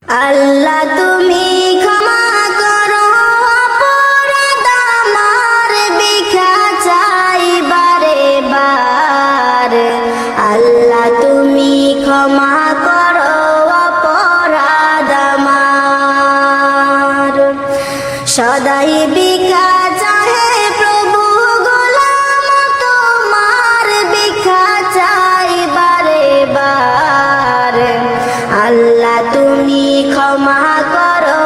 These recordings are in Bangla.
আল্লাহ তুমি ক্ষমা করো অপরাধ আমার, ভিক্ষা চাই বারে বার। আল্লাহ তুমি ক্ষমা করো অপরাধ আমার, সদাই ভিক্ষা চাহে প্রভু গোলাম তোমার, ভিক্ষা চাই বারে বার। আল্লাহ তুমি ক্ষমা করো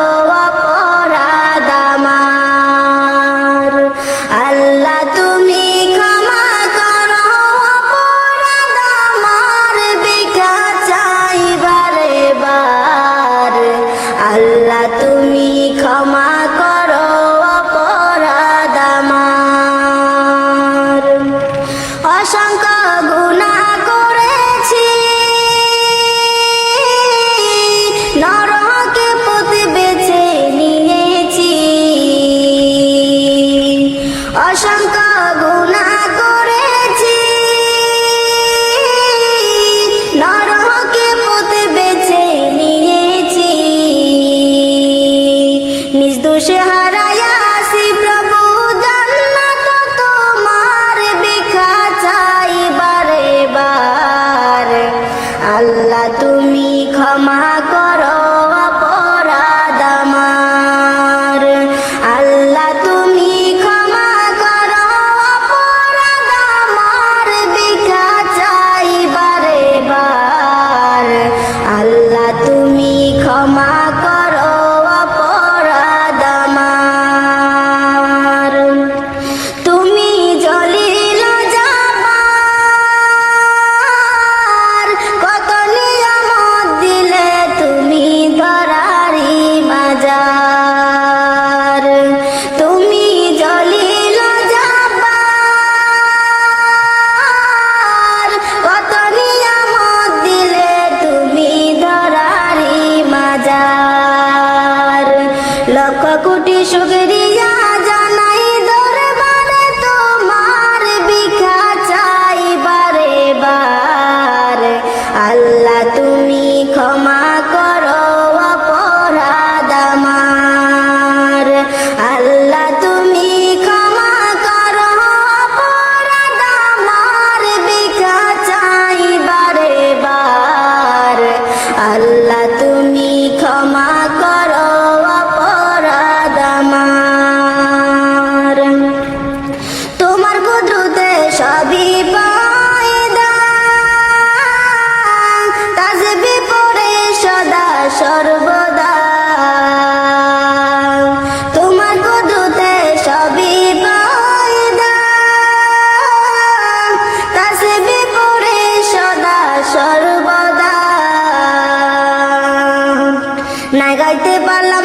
অপরাধ আমার, আল্লাহ তুমি ক্ষমা করো অপরাধ আমার, ভিক্ষা চাই বারে বার। আল্লাহ তুমি ক্ষমা করো অপরাধ আমার, অসংখ্য গুনাহ করেছি, নরকে পথ বেছে নিয়েছি। অসংখ্য গুনাহ করেছি, নরকে পথ বেছে নিয়েছি। নিজ দোষে হারাইয়াছি প্রভু জান্নাত তোমার, ভিক্ষা চাই বারে বার। আল্লাহ তুমি ক্ষমা করো অপরাধ আমার, আল্লাহ তুমি ক্ষমা করো অপরাধ আমার, ভিক্ষা চাই বারে বার। আল্লাহ তুমি ক্ষমা করো অপরাধ আমার, তুমি জলিল জব্বার, কত নিয়ামত দিলে তুমি ধরারি মাজার। তুমি জলিল জব্বার, কত নিয়ামত দিলে তুমি ধরারি মাজার। লক্ষ কোটি শুকরিয়া জানাই দরবারে তোমার, ভিক্ষা চাই বারে বার। আল্লাহ তুমি ক্ষমা করো অপরাধ আমার, আল্লাহ তুমি ক্ষমা করো অপরাধ আমার, ভিক্ষা চাই বারে বার। আল্লাহ তুমি ক্ষমা করো অপরাধ আমার, তোমার কুদরতে সবই পয়দা, তাসবিহ পড়ে সদা সর্বদা। তোমার কুদরতে সবই পয়দা, তাসবিহ পড়ে সদা সর্বদা। না গাইতে পারলাম